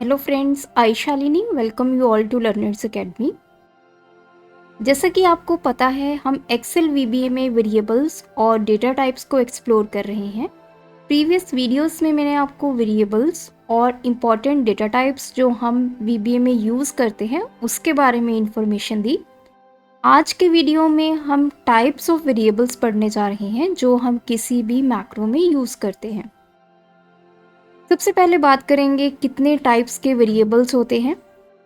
Hello friends, I Shalini welcome you all to Learners Academy. जैसा कि आपको पता है, हम एक्सेल वीबीए में वेरिएबल्स और डेटा टाइप्स को एक्सप्लोर कर रहे हैं। प्रीवियस वीडियोस में मैंने आपको वेरिएबल्स और इम्पॉर्टेंट डेटा टाइप्स जो हम वीबीए में यूज़ करते हैं उसके बारे में इंफॉर्मेशन दी। आज के वीडियो में हम टाइप्स ऑफ वेरिएबल्स पढ़ने जा रहे हैं जो हम किसी भी मैक्रो में यूज़ करते हैं। सबसे पहले बात करेंगे कितने टाइप्स के वेरिएबल्स होते हैं।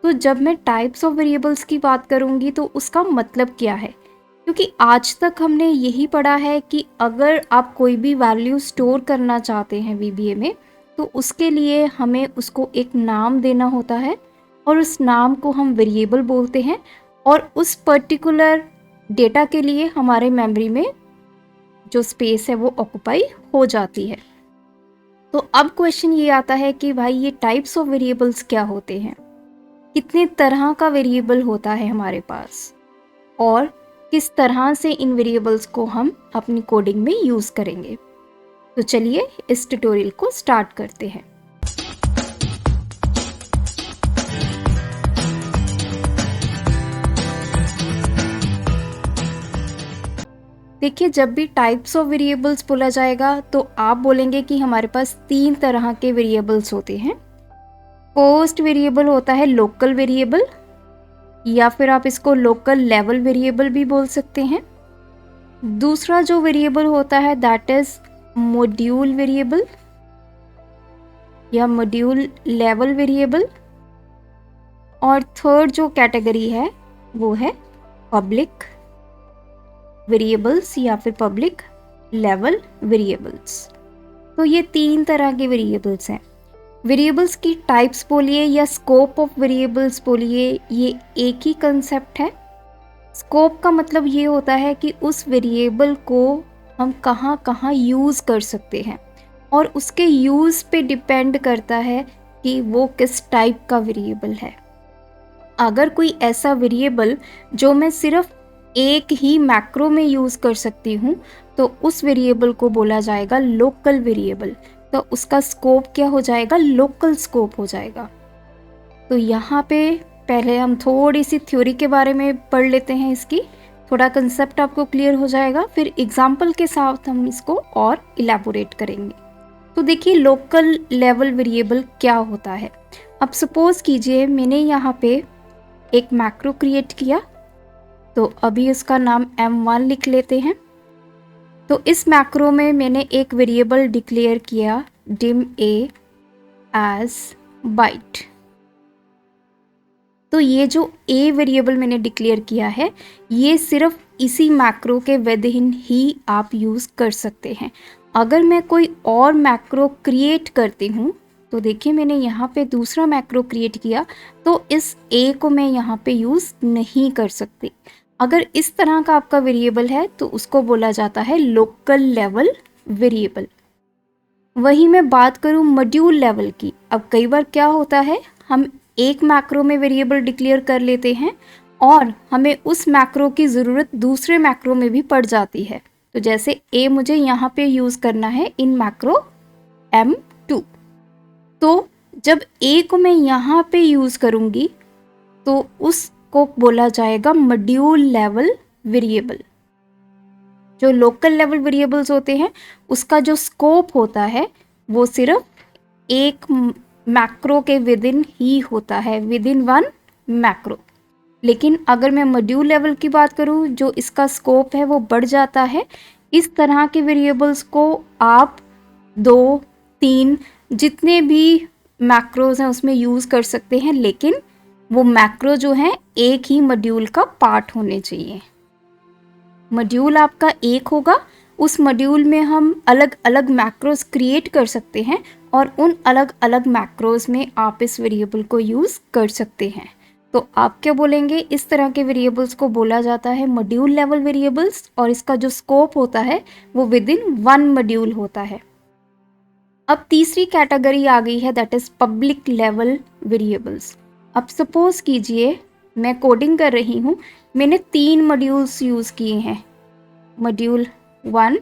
तो जब मैं टाइप्स ऑफ वेरिएबल्स की बात करूंगी तो उसका मतलब क्या है, क्योंकि आज तक हमने यही पढ़ा है कि अगर आप कोई भी वैल्यू स्टोर करना चाहते हैं वीबीए में तो उसके लिए हमें उसको एक नाम देना होता है और उस नाम को हम वेरिएबल बोलते हैं और उस पर्टिकुलर डेटा के लिए हमारे मेमोरी में जो स्पेस है वो ऑक्यूपाई हो जाती है। तो अब क्वेश्चन ये आता है कि भाई ये टाइप्स ऑफ वेरिएबल्स क्या होते हैं, कितने तरह का वेरिएबल होता है हमारे पास और किस तरह से इन वेरिएबल्स को हम अपनी कोडिंग में यूज़ करेंगे। तो चलिए इस ट्यूटोरियल को स्टार्ट करते हैं। देखिए, जब भी टाइप्स ऑफ वेरिएबल्स बोला जाएगा तो आप बोलेंगे कि हमारे पास 3 तरह के वेरिएबल्स होते हैं। फर्स्ट वेरिएबल होता है लोकल वेरिएबल, या फिर आप इसको लोकल लेवल वेरिएबल भी बोल सकते हैं। दूसरा जो वेरिएबल होता है दैट इज मॉड्यूल वेरिएबल या मॉड्यूल लेवल वेरिएबल। और थर्ड जो कैटेगरी है वो है पब्लिक वेरिएबल्स या फिर पब्लिक लेवल वेरिएबल्स। तो ये 3 तरह के वेरिएबल्स हैं। वेरिएबल्स की टाइप्स बोलिए या स्कोप ऑफ वेरिएबल्स बोलिए, ये एक ही कंसेप्ट है। स्कोप का मतलब ये होता है कि उस वेरिएबल को हम कहाँ कहाँ यूज़ कर सकते हैं और उसके यूज़ पे डिपेंड करता है कि वो किस टाइप का वेरिएबल है। अगर कोई ऐसा वेरिएबल जो मैं सिर्फ एक ही मैक्रो में यूज़ कर सकती हूँ तो उस वेरिएबल को बोला जाएगा लोकल वेरिएबल। तो उसका स्कोप क्या हो जाएगा, लोकल स्कोप हो जाएगा। तो यहाँ पे पहले हम थोड़ी सी थ्योरी के बारे में पढ़ लेते हैं, इसकी थोड़ा कंसेप्ट आपको क्लियर हो जाएगा, फिर एग्जाम्पल के साथ हम इसको और इलेबोरेट करेंगे। तो देखिए, लोकल लेवल वेरिएबल क्या होता है। अब सपोज कीजिए मैंने यहाँ पे एक मैक्रो क्रिएट किया, तो अभी उसका नाम m1 लिख लेते हैं। तो इस मैक्रो में मैंने एक वेरिएबल डिक्लेयर किया dim a एज बाइट। तो ये जो a वेरिएबल मैंने डिक्लेयर किया है ये सिर्फ इसी मैक्रो के विदिन ही आप यूज़ कर सकते हैं। अगर मैं कोई और मैक्रो क्रिएट करती हूँ तो देखिए मैंने यहाँ पे दूसरा मैक्रो क्रिएट किया तो इस a को मैं यहाँ पे यूज़ नहीं कर सकती। अगर इस तरह का आपका वेरिएबल है तो उसको बोला जाता है लोकल लेवल वेरिएबल। वही मैं बात करूँ मॉड्यूल लेवल की। अब कई बार क्या होता है, हम एक मैक्रो में वेरिएबल डिक्लेयर कर लेते हैं और हमें उस मैक्रो की ज़रूरत दूसरे मैक्रो में भी पड़ जाती है। तो जैसे a मुझे यहाँ पे यूज़ करना है इन मैक्रो m2, तो जब a को मैं यहाँ पे यूज़ करूँगी तो उसको बोला जाएगा मॉड्यूल लेवल वेरिएबल। जो लोकल लेवल वेरिएबल्स होते हैं उसका जो स्कोप होता है वो सिर्फ एक मैक्रो के विदिन ही होता है, विदिन वन मैक्रो। लेकिन अगर मैं मॉड्यूल लेवल की बात करूँ, जो इसका स्कोप है वो बढ़ जाता है। इस तरह के वेरिएबल्स को आप 2, 3 जितने भी मैक्रोज हैं उसमें यूज़ कर सकते हैं, लेकिन वो मैक्रो जो है एक ही मॉड्यूल का पार्ट होने चाहिए। मॉड्यूल आपका एक होगा, उस मॉड्यूल में हम अलग अलग मैक्रोज क्रिएट कर सकते हैं और उन अलग अलग मैक्रोज में आप इस वेरिएबल को यूज़ कर सकते हैं। तो आप क्या बोलेंगे, इस तरह के वेरिएबल्स को बोला जाता है मॉड्यूल लेवल वेरिएबल्स और इसका जो स्कोप होता है वो विदिन वन मॉड्यूल होता है। अब तीसरी कैटेगरी आ गई है that is public level variables. अब सपोज कीजिए मैं कोडिंग कर रही हूँ, मैंने 3 मॉड्यूल्स यूज़ किए हैं, मॉड्यूल 1,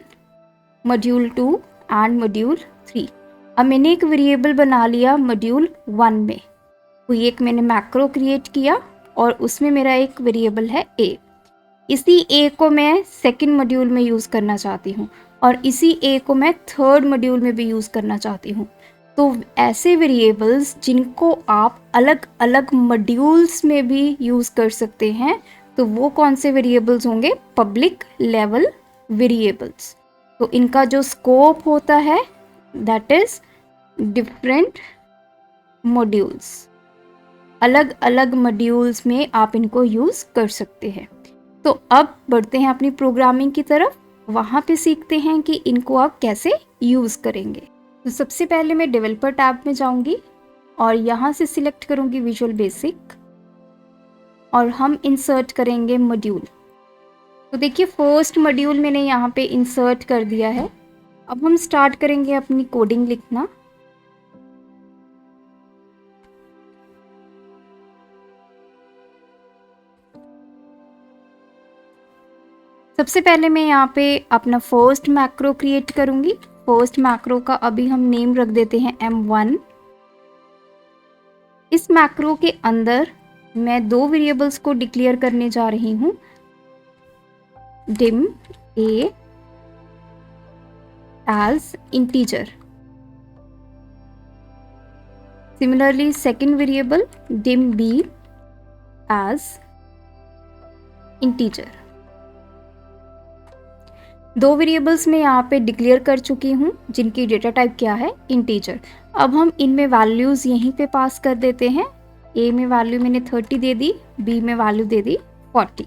मॉड्यूल 2 एंड मॉड्यूल 3। अब मैंने एक वेरिएबल बना लिया मॉड्यूल 1 में। कोई एक मैंने मैक्रो क्रिएट किया और उसमें मेरा एक वेरिएबल है ए। इसी ए को मैं सेकंड मॉड्यूल में यूज़ करना चाहती हूँ और इसी ए को मैं थर्ड मॉड्यूल में भी यूज़ करना चाहती हूँ। तो ऐसे वेरिएबल्स जिनको आप अलग अलग मॉड्यूल्स में भी यूज़ कर सकते हैं, तो वो कौन से वेरिएबल्स होंगे? Public level variables. तो इनका जो स्कोप होता है दैट इज डिफरेंट मॉड्यूल्स। अलग अलग मॉड्यूल्स में आप इनको यूज़ कर सकते हैं। तो अब बढ़ते हैं अपनी प्रोग्रामिंग की तरफ, वहाँ पे सीखते हैं कि इनको आप कैसे यूज़ करेंगे। तो सबसे पहले मैं डेवलपर टैब में जाऊंगी और यहाँ से सिलेक्ट करूंगी विजुअल बेसिक और हम इंसर्ट करेंगे मॉड्यूल। तो देखिए फर्स्ट मॉड्यूल मैंने यहाँ पे इंसर्ट कर दिया है। अब हम स्टार्ट करेंगे अपनी कोडिंग लिखना। सबसे पहले मैं यहाँ पे अपना फर्स्ट मैक्रो क्रिएट करूंगी। फर्स्ट मैक्रो का अभी हम नेम रख देते हैं M1। इस मैक्रो के अंदर मैं दो वेरिएबल्स को डिक्लेयर करने जा रही हूँ, dim a as integer, similarly second variable dim b as integer। दो वेरिएबल्स में यहाँ पे डिक्लेयर कर चुकी हूँ जिनकी डेटा टाइप क्या है? इंटीजर। अब हम इनमें वैल्यूज़ यहीं पे पास कर देते हैं। a में वैल्यू मैंने 30 दे दी, b में वैल्यू दे दी 40।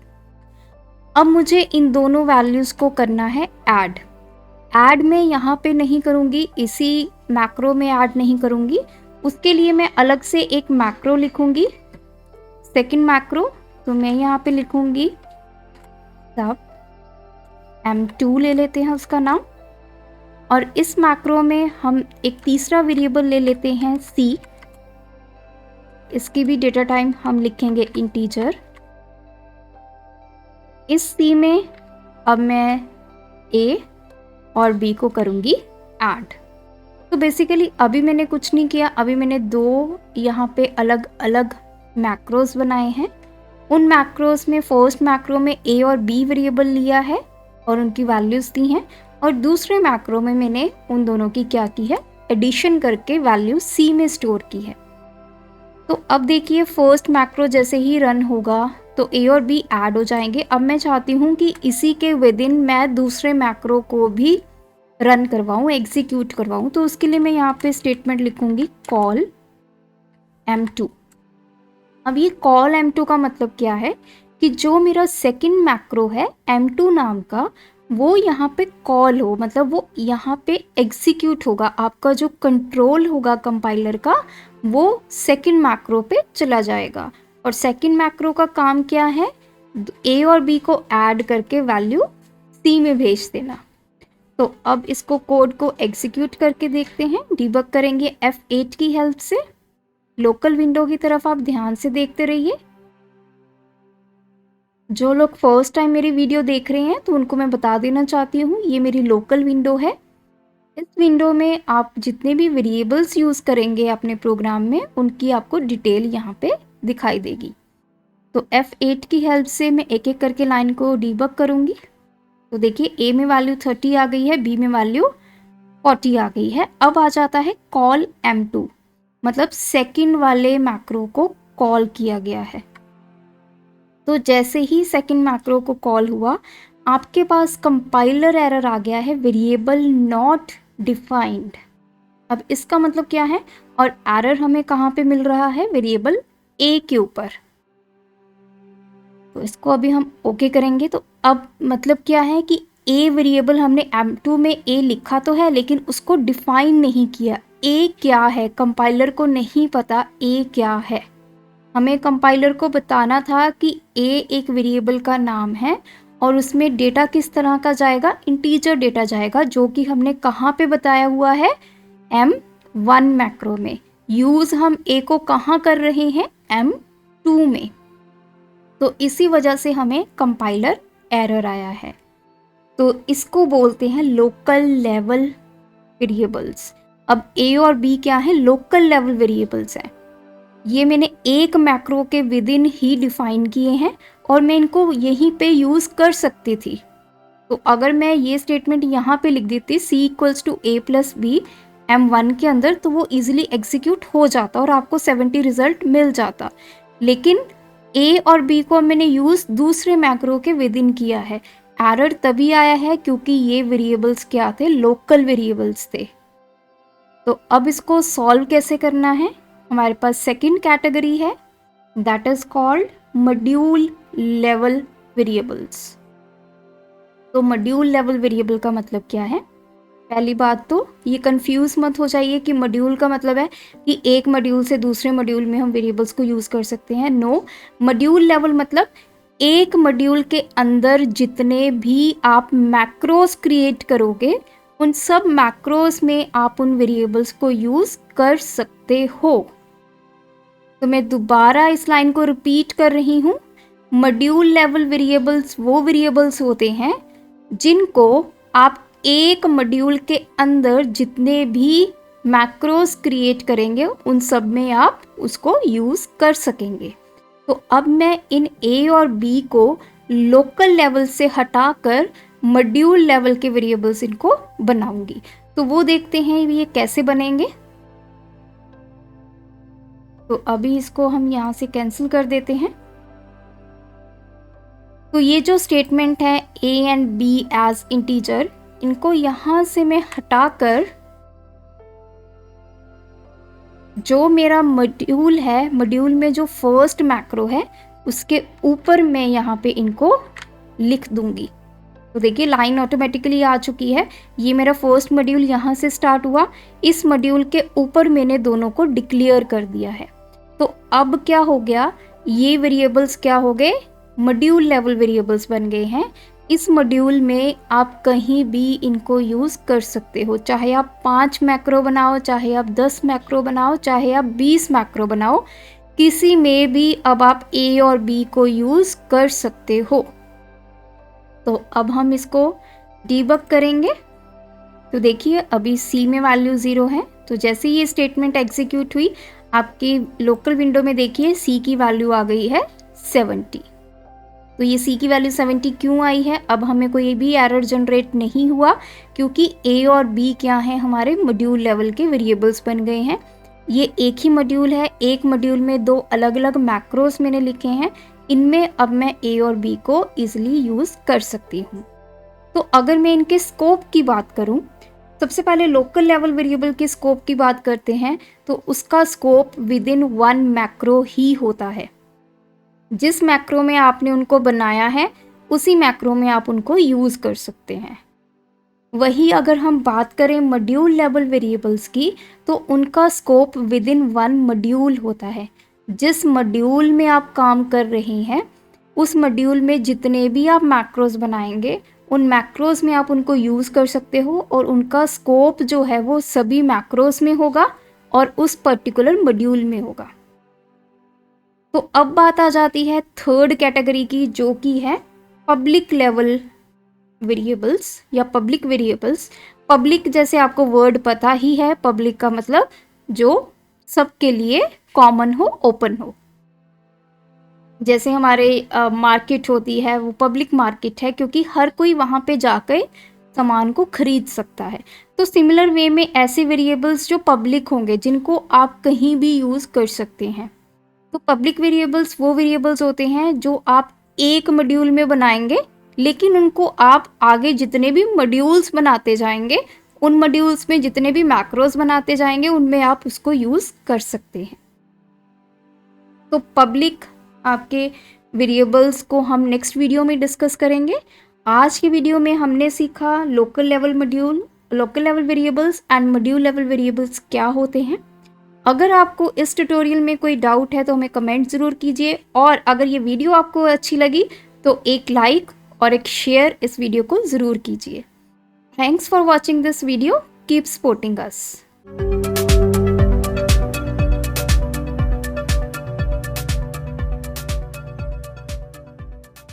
अब मुझे इन दोनों वैल्यूज़ को करना है ऐड। ऐड मैं यहाँ पे नहीं करूँगी, इसी मैक्रो में ऐड नहीं करूँगी। उसके लिए मैं अलग से एक मैक्रो लिखूँगी, सेकंड मैक्रो। तो मैं यहाँ पे लिखूँगी सब M2 ले लेते हैं उसका नाम, और इस मैक्रो में हम एक तीसरा वेरिएबल ले लेते हैं C। इसकी भी डेटा टाइप हम लिखेंगे इंटीजर। इस C में अब मैं A और B को करूँगी ऐड। तो बेसिकली अभी मैंने कुछ नहीं किया, अभी मैंने दो यहाँ पे अलग अलग मैक्रोस बनाए हैं। उन मैक्रोस में फर्स्ट मैक्रो में A और B वेरिएबल लिया है और उनकी वैल्यूज़ दी हैं, और दूसरे मैक्रो में मैंने उन दोनों की क्या की है? एडिशन करके वैल्यू C में स्टोर की है। तो अब देखिए फर्स्ट मैक्रो जैसे ही रन होगा तो A और B ऐड हो जाएंगे। अब मैं चाहती हूँ कि इसी के विद इन मैं दूसरे मैक्रो को भी रन करवाऊँ, एग्जीक्यूट करवाऊँ। तो उसके लिए मैं यहाँ पे स्टेटमेंट लिखूँगी कॉल M2। अब ये कॉल M2 का मतलब क्या है कि जो मेरा सेकंड मैक्रो है M2 नाम का, वो यहाँ पे कॉल हो, मतलब वो यहाँ पे एग्जीक्यूट होगा। आपका जो कंट्रोल होगा कंपाइलर का वो सेकंड मैक्रो पे चला जाएगा। और सेकंड मैक्रो का काम क्या है? A और B को ऐड करके वैल्यू C में भेज देना। तो अब इसको कोड को एग्जीक्यूट करके देखते हैं, डिबग करेंगे F8 की हेल्प से। लोकल विंडो की तरफ आप ध्यान से देखते रहिए। जो लोग फर्स्ट टाइम मेरी वीडियो देख रहे हैं तो उनको मैं बता देना चाहती हूँ, ये मेरी लोकल विंडो है। इस विंडो में आप जितने भी वेरिएबल्स यूज़ करेंगे अपने प्रोग्राम में, उनकी आपको डिटेल यहाँ पे दिखाई देगी। तो F8 की हेल्प से मैं एक एक करके लाइन को डिबग करूँगी। तो देखिए A में वैल्यू 30 आ गई है, B में वैल्यू 40 आ गई है। अब आ जाता है कॉल M2, मतलब सेकंड वाले मैक्रो को कॉल किया गया है। तो जैसे ही सेकंड मैक्रो को कॉल हुआ, आपके पास कंपाइलर एरर आ गया है, वेरिएबल नॉट डिफाइंड। अब इसका मतलब क्या है? और एरर हमें कहाँ पे मिल रहा है? वेरिएबल A के ऊपर। तो इसको अभी हम ओके करेंगे। तो अब मतलब क्या है कि A वेरिएबल हमने M2 में A लिखा तो है, लेकिन उसको डिफाइन नहीं किया। A क्या है? कंपाइलर को नहीं पता A क्या है। हमें कंपाइलर को बताना था कि A एक वेरिएबल का नाम है और उसमें डेटा किस तरह का जाएगा? इंटीजर डेटा जाएगा, जो कि हमने कहाँ पे बताया हुआ है? M1 मैक्रो में। यूज़ हम A को कहाँ कर रहे हैं? M2 में। तो इसी वजह से हमें कंपाइलर एरर आया है। तो इसको बोलते हैं लोकल लेवल वेरिएबल्स। अब A और B क्या है? लोकल लेवल वेरिएबल्स हैं। ये मैंने एक मैक्रो के विद इन ही डिफाइन किए हैं और मैं इनको यहीं पे यूज़ कर सकती थी। तो अगर मैं ये स्टेटमेंट यहाँ पे लिख देती C equals to A plus B M1 के अंदर, तो वो इजीली एग्जीक्यूट हो जाता और आपको 70 रिजल्ट मिल जाता। लेकिन A और B को मैंने यूज़ दूसरे मैक्रो के विद इन किया है। एरर तभी आया है क्योंकि ये वेरिएबल्स क्या थे, लोकल वेरिएबल्स थे। तो अब इसको सॉल्व कैसे करना है, हमारे पास सेकंड कैटेगरी है, that is called module level variables. तो मॉड्यूल लेवल वेरिएबल का मतलब क्या है? पहली बात तो ये कंफ्यूज मत हो जाइए कि मॉड्यूल का मतलब है कि एक मॉड्यूल से दूसरे मॉड्यूल में हम वेरिएबल्स को यूज़ कर सकते हैं। नो, मॉड्यूल लेवल मतलब एक मॉड्यूल के अंदर जितने भी आप मैक्रोस क्रिएट करोगे उन सब मैक्रोस में आप उन वेरिएबल्स को यूज़ कर सकते हो। तो मैं दोबारा इस लाइन को रिपीट कर रही हूँ, मॉड्यूल लेवल वेरिएबल्स वो वेरिएबल्स होते हैं जिनको आप एक मॉड्यूल के अंदर जितने भी मैक्रोस क्रिएट करेंगे उन सब में आप उसको यूज़ कर सकेंगे। तो अब मैं इन A और B को लोकल लेवल से हटाकर मॉड्यूल लेवल के वेरिएबल्स इनको बनाऊंगी। तो वो देखते हैं ये कैसे बनेंगे। तो अभी इसको हम यहाँ से कैंसिल कर देते हैं। तो ये जो स्टेटमेंट है A and B as integer, इनको यहाँ से मैं हटाकर जो मेरा मॉड्यूल है, मॉड्यूल में जो फर्स्ट मैक्रो है उसके ऊपर मैं यहाँ पे इनको लिख दूंगी। तो देखिए लाइन ऑटोमेटिकली आ चुकी है। ये मेरा फर्स्ट मॉड्यूल यहाँ से स्टार्ट हुआ, इस मॉड्यूल के ऊपर मैंने दोनों को डिक्लेयर कर दिया है। तो अब क्या हो गया, ये वेरिएबल्स क्या हो गए, मॉड्यूल लेवल वेरिएबल्स बन गए हैं। इस मॉड्यूल में आप कहीं भी इनको यूज़ कर सकते हो, चाहे आप 5 मैक्रो बनाओ, चाहे आप 10 मैक्रो बनाओ, चाहे आप 20 मैक्रो बनाओ, किसी में भी अब आप A और B को यूज़ कर सकते हो। तो अब हम इसको डीबग करेंगे। तो देखिए अभी C में वैल्यू 0 है, तो जैसे ये स्टेटमेंट एग्जीक्यूट हुई आपकी लोकल विंडो में देखिए C की वैल्यू आ गई है 70। तो ये C की वैल्यू 70 क्यों आई है? अब हमें कोई भी एरर जनरेट नहीं हुआ क्योंकि A और B क्या हैं, हमारे मॉड्यूल लेवल के वेरिएबल्स बन गए हैं। ये एक ही मॉड्यूल है, एक मॉड्यूल में दो अलग अलग मैक्रोस मैंने लिखे हैं, इनमें अब मैं A और B को ईजिली यूज़ कर सकती हूँ। तो अगर मैं इनके स्कोप की बात करूँ, सबसे पहले लोकल लेवल वेरिएबल के स्कोप की बात करते हैं। तो उसका स्कोप विद इन 1 मैक्रो ही होता है। जिस मैक्रो में आपने उनको बनाया है उसी मैक्रो में आप उनको यूज़ कर सकते हैं। वही अगर हम बात करें मॉड्यूल लेवल वेरिएबल्स की, तो उनका स्कोप विद इन 1 मॉड्यूल होता है। जिस मॉड्यूल में आप काम कर रहे हैं उस मॉड्यूल में जितने भी आप मैक्रोस बनाएंगे उन मैक्रोस में आप उनको यूज़ कर सकते हो और उनका स्कोप जो है वो सभी मैक्रोस में होगा और उस पर्टिकुलर मॉड्यूल में होगा। तो अब बात आ जाती है थर्ड कैटेगरी की, जो कि है पब्लिक लेवल वेरिएबल्स या पब्लिक वेरिएबल्स। पब्लिक जैसे आपको वर्ड पता ही है, पब्लिक का मतलब जो सबके लिए कॉमन हो, ओपन हो। जैसे हमारे मार्केट होती है वो पब्लिक मार्केट है क्योंकि हर कोई वहाँ पे जाकर सामान को खरीद सकता है। तो सिमिलर वे में ऐसे वेरिएबल्स जो पब्लिक होंगे जिनको आप कहीं भी यूज़ कर सकते हैं। तो पब्लिक वेरिएबल्स वो वेरिएबल्स होते हैं जो आप एक मॉड्यूल में बनाएंगे, लेकिन उनको आप आगे जितने भी मॉड्यूल्स बनाते जाएंगे उन मॉड्यूल्स में जितने भी मैक्रोस बनाते जाएंगे उनमें आप उसको यूज़ कर सकते हैं। तो पब्लिक आपके वेरिएबल्स को हम नेक्स्ट वीडियो में डिस्कस करेंगे। आज की वीडियो में हमने सीखा local level module, local level variables and module level variables क्या होते हैं। अगर आपको इस ट्यूटोरियल में कोई डाउट है तो हमें कमेंट ज़रूर कीजिए, और अगर ये वीडियो आपको अच्छी लगी तो एक लाइक और एक शेयर इस वीडियो को ज़रूर कीजिए। Thanks for watching this video, keep supporting us.